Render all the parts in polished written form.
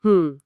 हम्म।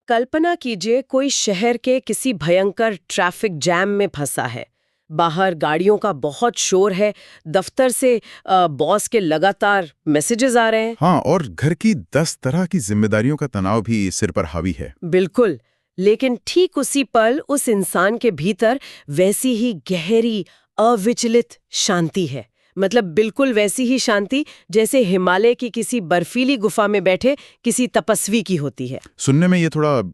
कल्पना कीजिए कोई शहर के किसी भयंकर ट्रैफिक जैम में फंसा है। बाहर गाड़ियों का बहुत शोर है। दफ्तर से बॉस के लगातार मैसेजेस आ रहे हैं। हाँ, और घर की 10 तरह की जिम्मेदारियों का तनाव भी सिर पर हावी है। बिल्कुल। लेकिन ठीक उसी पल उस इंसान के भीतर वैसी ही गहरी अविचलित शांति है। मतलब बिल्कुल वैसी ही शांति जैसे हिमालय की किसी बर्फीली गुफा में बैठे किसी तपस्वी की होती है। सुनने में ये थोड़ा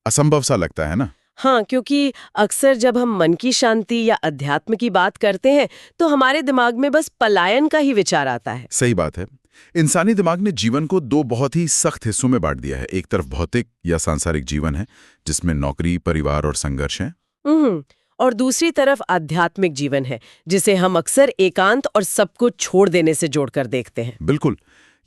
असंभव सा लगता है ना। हाँ, क्योंकि अक्सर जब हम मन की शांति या अध्यात्म की बात करते हैं तो हमारे दिमाग में बस पलायन का ही विचार आता है। सही बात है। इंसानी दिमाग ने जीवन को दो बहुत ही सख्त हिस्सों में बांट दिया है। एक तरफ भौतिक या सांसारिक जीवन है, जिसमें नौकरी, परिवार और संघर्ष है। और दूसरी तरफ आध्यात्मिक जीवन है, जिसे हम अक्सर एकांत और सब कुछ छोड़ देने से जोड़कर देखते हैं। बिल्कुल।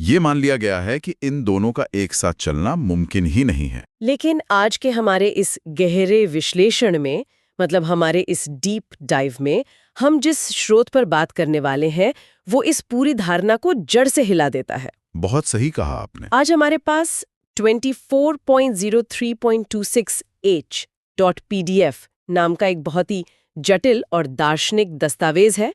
ये मान लिया गया है कि इन दोनों का एक साथ चलना मुमकिन ही नहीं है। लेकिन आज के हमारे इस गहरे विश्लेषण में, मतलब हमारे इस डीप डाइव में, हम जिस स्रोत पर बात करने वाले हैं वो इस पूरी धारणा को जड़ से हिला देता है। बहुत सही कहा आपने। आज हमारे पास 24.03.26h.pdf नाम का एक बहुत ही जटिल और दार्शनिक दस्तावेज है।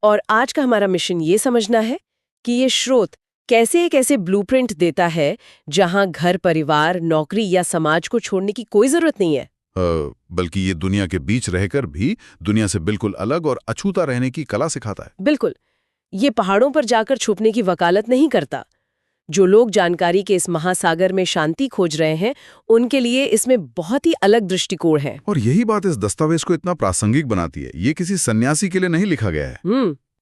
और आज का हमारा मिशन ये समझना है कि ये स्रोत कैसे एक ऐसे ब्लूप्रिंट देता है जहां घर, परिवार, नौकरी या समाज को छोड़ने की कोई जरूरत नहीं है, बल्कि ये दुनिया के बीच रहकर भी दुनिया से बिल्कुल अलग और अछूता रहने की कला सिखाता है। बिल्कुल। ये पहाड़ों पर जाकर छुपने की वकालत नहीं करता। जो लोग जानकारी के इस महासागर में शांति खोज रहे हैं, उनके लिए इसमें बहुत ही अलग दृष्टिकोण है। और यही बात इस दस्तावेज को इतना प्रासंगिक बनाती है। ये किसी सन्यासी के लिए नहीं लिखा गया है।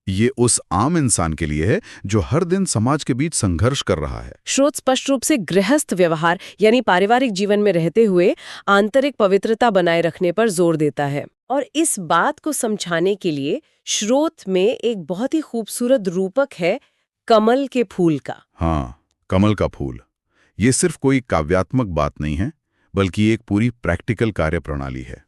ये उस आम इंसान के लिए है जो हर दिन समाज के बीच संघर्ष कर रहा है। स्रोत स्पष्ट रूप से गृहस्थ व्यवहार यानी पारिवारिक जीवन में रहते हुए आंतरिक पवित्रता बनाए रखने पर जोर देता है। और इस बात को समझाने के लिए स्रोत में एक बहुत ही खूबसूरत रूपक है कमल के फूल का। हाँ, कमल का फूल। ये सिर्फ कोई काव्यात्मक बात नहीं है, बल्कि एक पूरी प्रैक्टिकल कार्यप्रणाली है।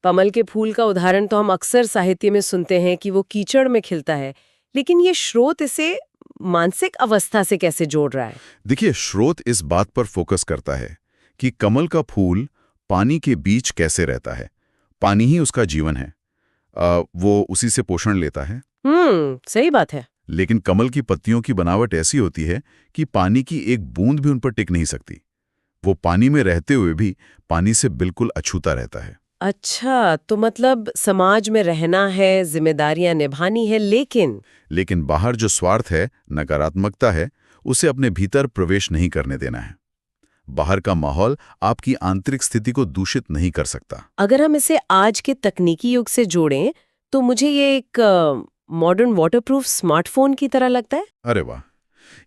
कमल के फूल का उदाहरण तो हम अक्सर साहित्य में सुनते हैं कि वो कीचड़ में खिलता है, लेकिन ये स्रोत इसे मानसिक अवस्था से कैसे जोड़ रहा है? देखिए, स्रोत इस बात पर फोकस करता है कि कमल का फूल पानी के बीच कैसे रहता है। पानी ही उसका जीवन है। वो उसी से पोषण लेता है। सही बात है। लेकिन कमल की पत्तियों की बनावट ऐसी होती है कि पानी की एक बूंद भी उन पर टिक नहीं सकती। वो पानी में रहते हुए भी पानी से बिल्कुल अछूता रहता है। अच्छा, तो मतलब समाज में रहना है, जिम्मेदारियां निभानी है, लेकिन बाहर जो स्वार्थ है, नकारात्मकता है, उसे अपने भीतर प्रवेश नहीं करने देना है। बाहर का माहौल आपकी आंतरिक स्थिति को दूषित नहीं कर सकता। अगर हम इसे आज के तकनीकी युग से जोड़ें तो मुझे ये एक मॉडर्न वाटरप्रूफ स्मार्टफोन की तरह लगता है। अरे वाह,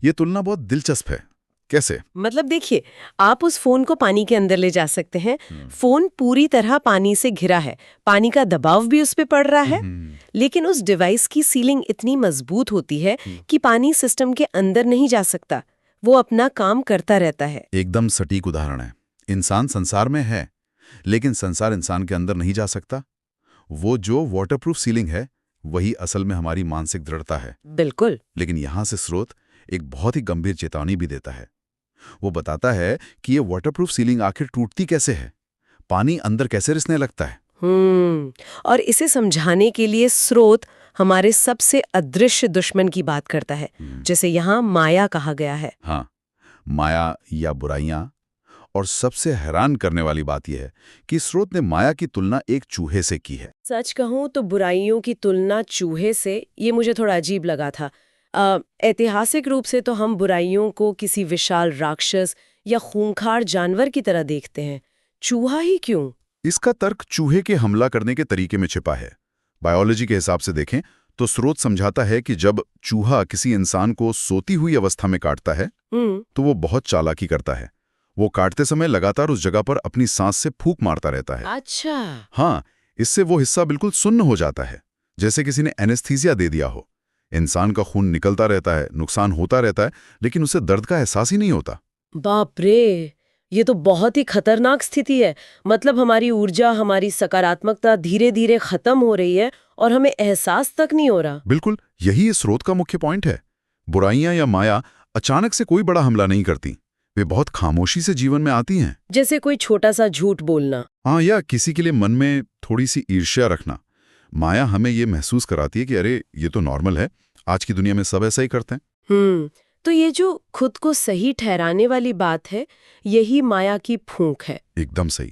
ये तुलना बहुत दिलचस्प है। कैसे? मतलब देखिए, आप उस फोन को पानी के अंदर ले जा सकते हैं। फोन पूरी तरह पानी से घिरा है, पानी का दबाव भी उस पे पड़ रहा है, लेकिन उस डिवाइस की सीलिंग इतनी मजबूत होती है कि पानी सिस्टम के अंदर नहीं जा सकता। वो अपना काम करता रहता है। एकदम सटीक उदाहरण है। इंसान संसार में है, लेकिन संसार इंसान के अंदर नहीं जा सकता। वो जो वाटरप्रूफ सीलिंग है, वही असल में हमारी मानसिक दृढ़ता है। बिल्कुल। लेकिन यहां से स्रोत एक बहुत ही गंभीर चेतावनी भी देता है। वो बताता है कि ये वाटरप्रूफ सीलिंग आखिर टूटती कैसे है, पानी अंदर कैसे रिसने लगता है। और इसे समझाने के लिए स्रोत हमारे सबसे अदृश्य दुश्मन की बात करता है, जैसे यहाँ माया कहा गया है। हाँ, माया या बुराइयां। और सबसे हैरान करने वाली बात यह है कि स्रोत ने माया की तुलना एक चूहे से की है। सच कहूं तो बुराइयों की तुलना चूहे से, ये मुझे थोड़ा अजीब लगा था। ऐतिहासिक रूप से तो हम बुराइयों को किसी विशाल राक्षस या खूंखार जानवर की तरह देखते हैं। चूहा ही क्यों? इसका तर्क चूहे के हमला करने के तरीके में छिपा है। बायोलॉजी के हिसाब से देखें तो स्रोत समझाता है कि जब चूहा किसी इंसान को सोती हुई अवस्था में काटता है तो वो बहुत चालाकी करता है। वो काटते समय लगातार उस जगह पर अपनी सांस से फूंक मारता रहता है। अच्छा। हाँ, इससे वो हिस्सा बिल्कुल सुन्न हो जाता है, जैसे किसी ने एनेस्थीसिया दे दिया हो। इंसान का खून निकलता रहता है, नुकसान होता रहता है, लेकिन उसे दर्द का एहसास ही नहीं होता। बाप रे, ये तो बहुत ही खतरनाक स्थिति है। मतलब हमारी ऊर्जा, हमारी सकारात्मकता धीरे धीरे खत्म हो रही है और हमें एहसास तक नहीं हो रहा। बिल्कुल, यही इस स्रोत का मुख्य पॉइंट है। बुराइयां या माया अचानक से कोई बड़ा हमला नहीं करती। वे बहुत खामोशी से जीवन में आती हैं। जैसे कोई छोटा सा झूठ बोलना। हाँ, या किसी के लिए मन में थोड़ी सी ईर्ष्या रखना। माया हमें ये महसूस कराती है कि अरे ये तो नॉर्मल है, आज की दुनिया में सब ऐसा ही करते हैं। तो ये जो खुद को सही ठहराने वाली बात है, यही माया की फूंक है। एकदम सही।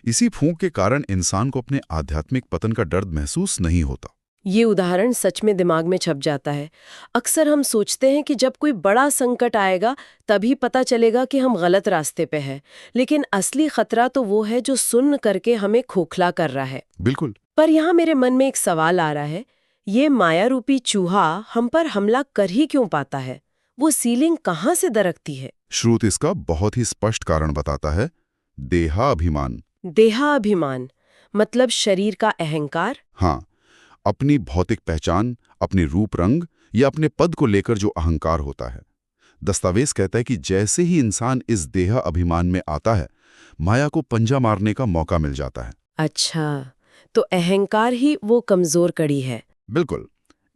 इसी फूंक के कारण इंसान को अपने आध्यात्मिक पतन का दर्द महसूस नहीं होता। ये उदाहरण सच में दिमाग में छप जाता है। अक्सर हम सोचते हैं कि जब कोई बड़ा संकट आएगा तभी पता चलेगा कि हम गलत रास्ते पे हैं, लेकिन असली खतरा तो वो है जो सुन करके हमें खोखला कर रहा है। बिल्कुल। पर यहाँ मेरे मन में एक सवाल आ रहा है, ये माया रूपी चूहा हम पर हमला कर ही क्यों पाता है? वो सीलिंग कहाँ से दरकती है? श्रुति इसका बहुत ही स्पष्ट कारण बताता है, देहाभिमान। देहाभिमान मतलब शरीर का अहंकार? हाँ, अपनी भौतिक पहचान, अपने रूप रंग या अपने पद को लेकर जो अहंकार होता है। दस्तावेज कहता है कि जैसे ही इंसान इस देह अभिमान में आता है, माया को पंजा मारने का मौका मिल जाता है। अच्छा, तो अहंकार ही वो कमजोर कड़ी है। बिल्कुल।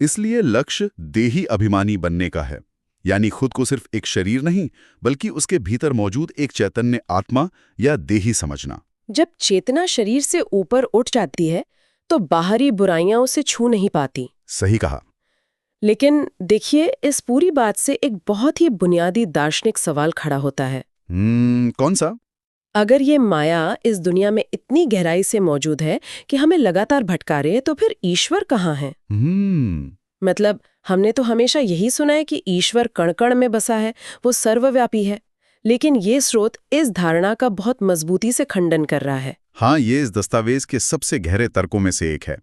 इसलिए लक्ष्य देही अभिमानी बनने का है, यानी खुद को सिर्फ एक शरीर नहीं बल्कि उसके भीतर मौजूद एक चैतन्य आत्मा या देही समझना। जब चेतना शरीर से ऊपर उठ जाती है तो बाहरी बुराइयां उसे छू नहीं पाती। सही कहा। लेकिन देखिए, इस पूरी बात से एक बहुत ही बुनियादी दार्शनिक सवाल खड़ा होता है। कौन सा? अगर ये माया इस दुनिया में इतनी गहराई से मौजूद है कि हमें लगातार भटका रहे, तो फिर ईश्वर कहाँ है? मतलब हमने तो हमेशा यही सुना है कि ईश्वर कण-कण में बसा है, वो सर्वव्यापी है। लेकिन ये स्रोत इस धारणा का बहुत मजबूती से खंडन कर रहा है। हाँ, ये इस दस्तावेज के सबसे गहरे तर्कों में से एक है।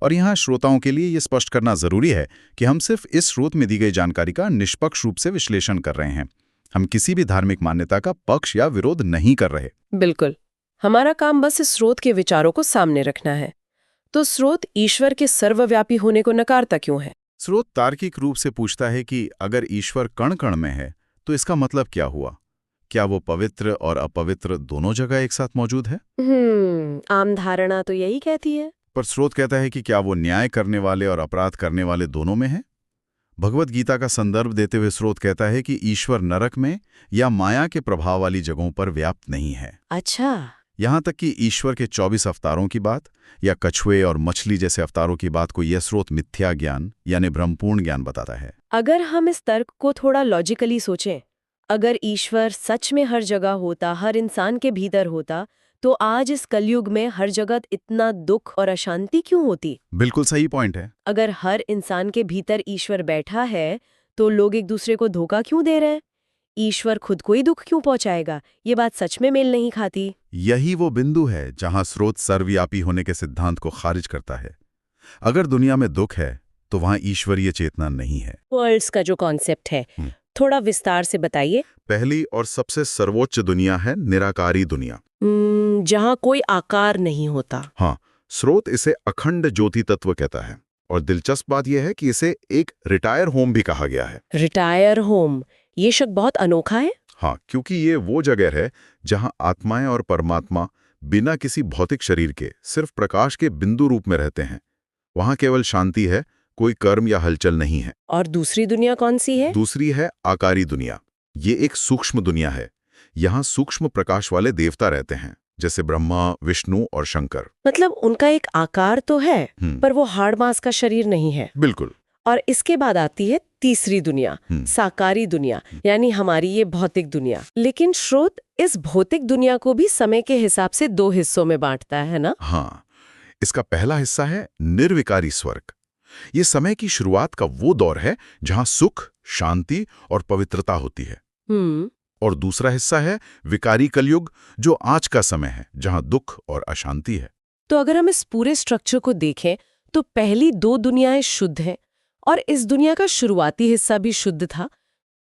और यहाँ श्रोताओं के लिए ये स्पष्ट करना जरूरी है कि हम सिर्फ इस स्रोत में दी गई जानकारी का निष्पक्ष रूप से विश्लेषण कर रहे हैं। हम किसी भी धार्मिक मान्यता का पक्ष या विरोध नहीं कर रहे। बिल्कुल। हमारा काम बस इस स्रोत के विचारों को सामने रखना है। तो स्रोत ईश्वर के सर्वव्यापी होने को नकारता क्यों है? स्रोत तार्किक रूप से पूछता है कि अगर ईश्वर कण-कण में है तो इसका मतलब क्या हुआ? क्या वो पवित्र और अपवित्र दोनों जगह एक साथ मौजूद है? आम धारणा तो यही कहती है। पर स्रोत कहता है कि क्या वो न्याय करने वाले और अपराध करने वाले दोनों में है? भगवत गीता का संदर्भ देते हुए स्रोत कहता है कि ईश्वर नरक में या माया के प्रभाव वाली जगहों पर व्याप्त नहीं है। अच्छा। यहाँ तक कि ईश्वर के 24 अवतारों की बात या कछुए और मछली जैसे अवतारों की बात को यह स्रोत मिथ्या ज्ञान यानी भ्रमपूर्ण ज्ञान बताता है। अगर हम इस तर्क को थोड़ा लॉजिकली सोचें, अगर ईश्वर सच में हर जगह होता, हर इंसान के भीतर होता, तो आज इस कलयुग में हर जगह इतना दुख और अशांति क्यों होती? बिल्कुल सही पॉइंट है। अगर हर इंसान के भीतर ईश्वर बैठा है, तो लोग एक दूसरे को धोखा क्यों दे रहे हैं? ईश्वर खुद को ही दुख क्यों पहुंचाएगा? ये बात सच में मेल नहीं खाती। यही वो बिंदु है जहां स्रोत सर्वव्यापी होने के सिद्धांत को खारिज करता है। अगर दुनिया में दुख है तो वहां ईश्वरीय चेतना नहीं है। वर्ल्ड्स का जो कॉन्सेप्ट है, थोड़ा विस्तार से बताइए। पहली और सबसे सर्वोच्च दुनिया है निराकारी दुनिया, जहां कोई आकार नहीं होता। हाँ, स्रोत इसे अखंड ज्योति तत्व कहता है। और दिलचस्प बात यह है कि इसे एक रिटायर होम भी कहा गया है। रिटायर होम, ये शब्द बहुत अनोखा है। हाँ, क्योंकि ये वो जगह है जहां आत्माएं और परमात्मा बिना किसी भौतिक शरीर के सिर्फ प्रकाश के बिंदु रूप में रहते हैं। वहां केवल शांति है, कोई कर्म या हलचल नहीं है। और दूसरी दुनिया कौन सी है? दूसरी है आकारी दुनिया। ये एक सूक्ष्म दुनिया है। यहाँ सूक्ष्म प्रकाश वाले देवता रहते हैं, जैसे ब्रह्मा, विष्णु और शंकर। मतलब उनका एक आकार तो है, पर वो हाड़ मांस का शरीर नहीं है। बिल्कुल। और इसके बाद आती है तीसरी दुनिया, साकारी दुनिया, यानी हमारी ये भौतिक दुनिया। लेकिन स्रोत इस भौतिक दुनिया को भी समय के हिसाब से दो हिस्सों में बांटता है ना? हाँ, इसका पहला हिस्सा है निर्विकारी स्वर्ग। ये समय की शुरुआत का वो दौर है जहां सुख, शांति और पवित्रता होती है। और दूसरा हिस्सा है विकारी कलयुग, जो आज का समय है, जहां दुख और अशांति है। तो अगर हम इस पूरे स्ट्रक्चर को देखें तो पहली दो दुनियाएं शुद्ध हैं और इस दुनिया का शुरुआती हिस्सा भी शुद्ध था।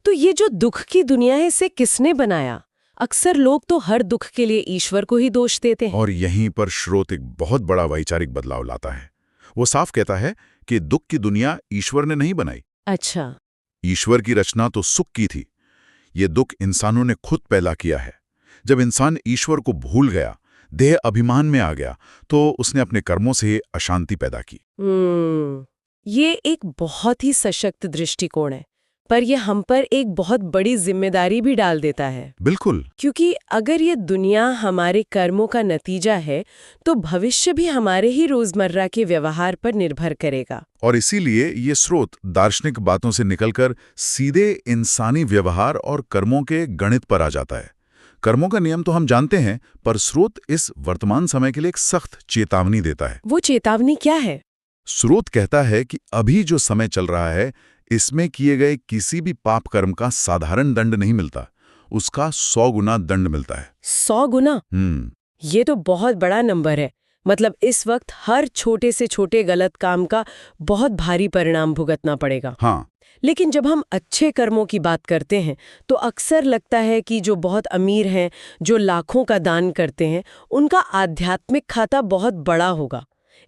तो ये जो दुख की दुनिया है, इसे किसने बनाया? अक्सर लोग तो हर दुख के लिए ईश्वर को ही दोष देते हैं। और यहीं पर स्रोत एक बहुत बड़ा वैचारिक बदलाव लाता है। वो साफ कहता है कि दुख की दुनिया ईश्वर ने नहीं बनाई। अच्छा। ईश्वर की रचना तो सुख की थी। ये दुख इंसानों ने खुद पैदा किया है। जब इंसान ईश्वर को भूल गया, देह अभिमान में आ गया, तो उसने अपने कर्मों से अशांति पैदा की। ये एक बहुत ही सशक्त दृष्टिकोण है। पर ये हम पर एक बहुत बड़ी जिम्मेदारी भी डाल देता है। बिल्कुल। क्योंकि अगर ये दुनिया हमारे कर्मों का नतीजा है तो भविष्य भी हमारे ही रोजमर्रा के व्यवहार पर निर्भर करेगा। और इसीलिए ये स्रोत दार्शनिक बातों से निकलकर सीधे इंसानी व्यवहार और कर्मों के गणित पर आ जाता है। कर्मों का नियम तो हम जानते हैं, पर स्रोत इस वर्तमान समय के लिए एक सख्त चेतावनी देता है। वो चेतावनी क्या है? स्रोत कहता है कि अभी जो समय चल रहा है, इसमें किए गए किसी भी पाप कर्म का साधारण दंड नहीं मिलता, उसका 100 गुना दंड मिलता है। 100 गुना? ये तो बहुत बड़ा नंबर है। मतलब इस वक्त हर छोटे से छोटे गलत काम का बहुत भारी परिणाम भुगतना पड़ेगा। हाँ। लेकिन जब हम अच्छे कर्मों की बात करते हैं तो अक्सर लगता है कि जो बहुत अमीर हैं, जो लाखों का दान करते हैं, उनका आध्यात्मिक खाता बहुत बड़ा होगा।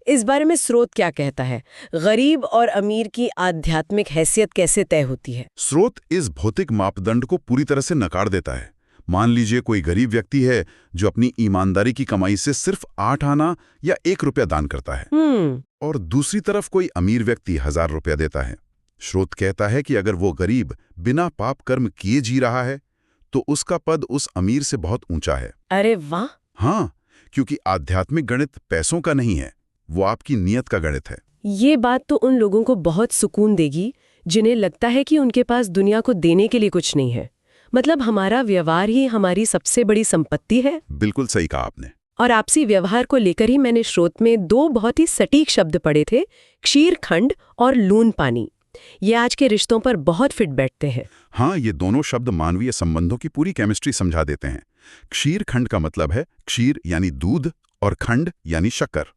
इस बारे में स्रोत क्या कहता है? गरीब और अमीर की आध्यात्मिक हैसियत कैसे तय होती है? स्रोत इस भौतिक मापदंड को पूरी तरह से नकार देता है। मान लीजिए कोई गरीब व्यक्ति है जो अपनी ईमानदारी की कमाई से सिर्फ 8 आना या 1 रुपया दान करता है, और दूसरी तरफ कोई अमीर व्यक्ति 1000 रुपया देता है। स्रोत कहता है कि अगर वो गरीब बिना पाप कर्म किए जी रहा है तो उसका पद उस अमीर से बहुत ऊंचा है। अरे वाह! हाँ, क्योंकि आध्यात्मिक गणित पैसों का नहीं है, वो आपकी नीयत का गणित है। ये बात तो उन लोगों को बहुत सुकून देगी जिन्हें लगता है कि उनके पास दुनिया को देने के लिए कुछ नहीं है। मतलब हमारा व्यवहार ही हमारी सबसे बड़ी संपत्ति है। बिल्कुल सही कहा आपने। और आपसी व्यवहार को लेकर ही मैंने स्रोत में 2 बहुत ही सटीक शब्द पढ़े थे, क्षीरखंड और लून पानी। ये आज के रिश्तों पर बहुत फिट बैठते हैं। हाँ, ये दोनों शब्द मानवीय संबंधों की पूरी केमिस्ट्री समझा देते हैं। क्षीरखंड का मतलब है क्षीर यानी दूध और खंड यानी शक्कर।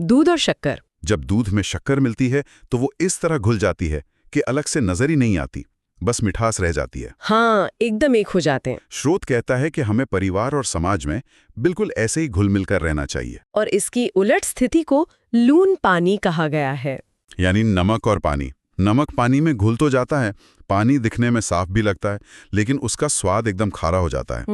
दूध और शक्कर। जब दूध में शक्कर मिलती है तो वो इस तरह घुल जाती है कि अलग से नजर ही नहीं आती, बस मिठास रह जाती है। हाँ, एकदम एक हो जाते हैं। स्रोत कहता है कि हमें परिवार और समाज में बिल्कुल ऐसे ही घुल मिलकर रहना चाहिए। और इसकी उलट स्थिति को लून पानी कहा गया है। यानी नमक और पानी। नमक पानी में घुल तो जाता है, पानी दिखने में साफ भी लगता है, लेकिन उसका स्वाद एकदम खारा हो जाता है।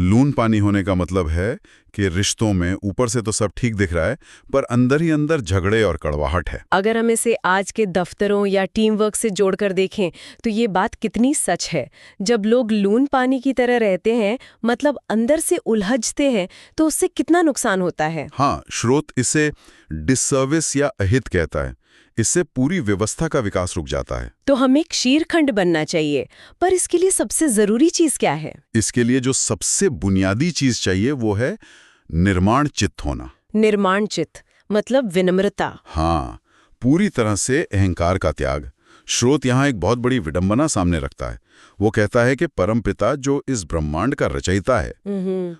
लून पानी होने का मतलब है कि रिश्तों में ऊपर से तो सब ठीक दिख रहा है, पर अंदर ही अंदर झगड़े और कड़वाहट है। अगर हम इसे आज के दफ्तरों या टीम वर्क से जोड़कर देखें तो ये बात कितनी सच है। जब लोग लून पानी की तरह रहते हैं, मतलब अंदर से उलझते हैं, तो उससे कितना नुकसान होता है। हाँ, स्रोत इसे डिससर्विस या अहित कहता है। इससे पूरी व्यवस्था का विकास रुक जाता है। तो हमें क्षीरखंड बनना चाहिए, पर इसके लिए सबसे जरूरी चीज क्या है? इसके लिए जो सबसे बुनियादी चीज चाहिए वो है निर्माण चित्त होना। निर्माण चित्त मतलब विनम्रता। हाँ, पूरी तरह से अहंकार का त्याग। स्रोत यहाँ एक बहुत बड़ी विडंबना सामने रखता है। वो कहता है कि परमपिता जो इस ब्रह्मांड का रचयिता है,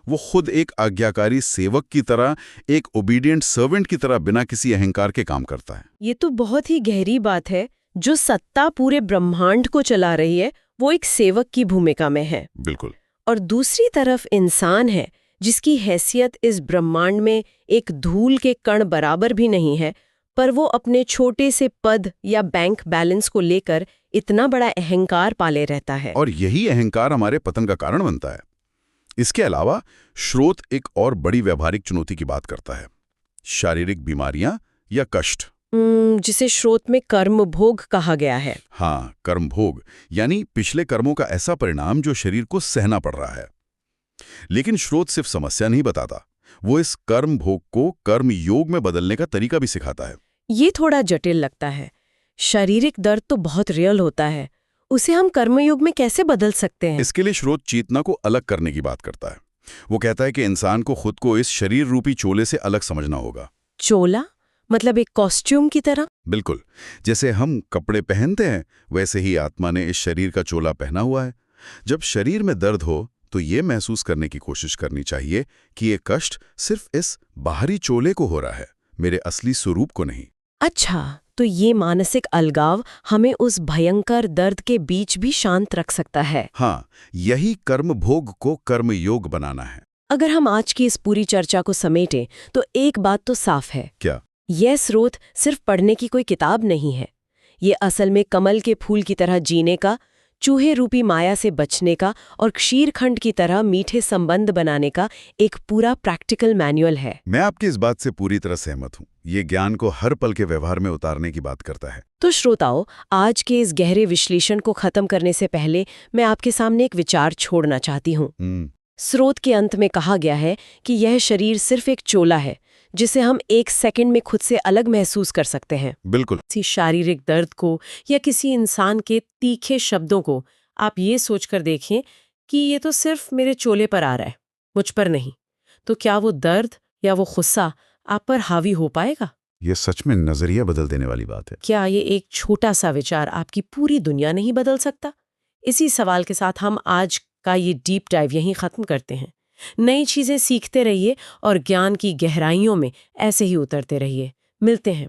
वो खुद एक आज्ञाकारी सेवक की तरह, एक ओबीडिएंट सर्वेंट की तरह बिना किसी अहंकार के काम करता है। ये तो बहुत ही गहरी बात है। जो सत्ता पूरे ब्रह्मांड को चला रही है वो एक सेवक की भूमिका में है। बिल्कुल। और दूसरी तरफ इंसान है जिसकी हैसियत इस ब्रह्मांड में एक धूल के कण बराबर भी नहीं है, पर वो अपने छोटे से पद या बैंक बैलेंस को लेकर इतना बड़ा अहंकार पाले रहता है। और यही अहंकार हमारे पतन का कारण बनता है। इसके अलावा स्रोत एक और बड़ी व्यावहारिक चुनौती की बात करता है, शारीरिक बीमारियां या कष्ट, जिसे स्रोत में कर्म भोग कहा गया है। हाँ, कर्म भोग यानी पिछले कर्मों का ऐसा परिणाम जो शरीर को सहना पड़ रहा है। लेकिन स्रोत सिर्फ समस्या नहीं बताता, वो इस कर्म भोग को कर्म योग में बदलने का तरीका भी सिखाता है। ये थोड़ा जटिल लगता है। शारीरिक दर्द तो बहुत रियल होता है, उसे हम कर्मयोग में कैसे बदल सकते हैं? इसके लिए स्रोत चेतना को अलग करने की बात करता है। वो कहता है कि इंसान को खुद को इस शरीर रूपी चोले से अलग समझना होगा। चोला मतलब एक कॉस्ट्यूम की तरह? बिल्कुल। जैसे हम कपड़े पहनते हैं, वैसे ही आत्मा ने इस शरीर का चोला पहना हुआ है। जब शरीर में दर्द हो तो ये महसूस करने की कोशिश करनी चाहिए कि ये कष्ट सिर्फ इस बाहरी चोले को हो रहा है, मेरे असली स्वरूप को नहीं। अच्छा, तो ये मानसिक अलगाव हमें उस भयंकर दर्द के बीच भी शांत रख सकता है। हाँ, यही कर्म भोग को कर्म योग बनाना है। अगर हम आज की इस पूरी चर्चा को समेटें तो एक बात तो साफ है। क्या? यह स्रोत सिर्फ पढ़ने की कोई किताब नहीं है। ये असल में कमल के फूल की तरह जीने का, चूहे रूपी माया से बचने का और क्षीरखंड की तरह मीठे संबंध बनाने का एक पूरा प्रैक्टिकल मैनुअल है। मैं आपकी इस बात से पूरी तरह सहमत हूँ। ये ज्ञान को हर पल के व्यवहार में उतारने की बात करता है। तो श्रोताओं, आज के इस गहरे विश्लेषण को खत्म करने से पहले मैं आपके सामने एक विचार छोड़ना चाहती हूँ। स्रोत के अंत में कहा गया है कि यह शरीर सिर्फ एक चोला है जिसे हम 1 सेकंड में खुद से अलग महसूस कर सकते हैं। बिल्कुल। किसी शारीरिक दर्द को या किसी इंसान के तीखे शब्दों को आप ये सोचकर देखें कि ये तो सिर्फ मेरे चोले पर आ रहा है, मुझ पर नहीं। तो क्या वो दर्द या वो गुस्सा आप पर हावी हो पाएगा? ये सच में नजरिया बदल देने वाली बात है। क्या ये एक छोटा सा विचार आपकी पूरी दुनिया नहीं बदल सकता? इसी सवाल के साथ हम आज का ये डीप डाइव यहीं खत्म करते हैं। नई चीजें सीखते रहिए और ज्ञान की गहराइयों में ऐसे ही उतरते रहिए। मिलते हैं।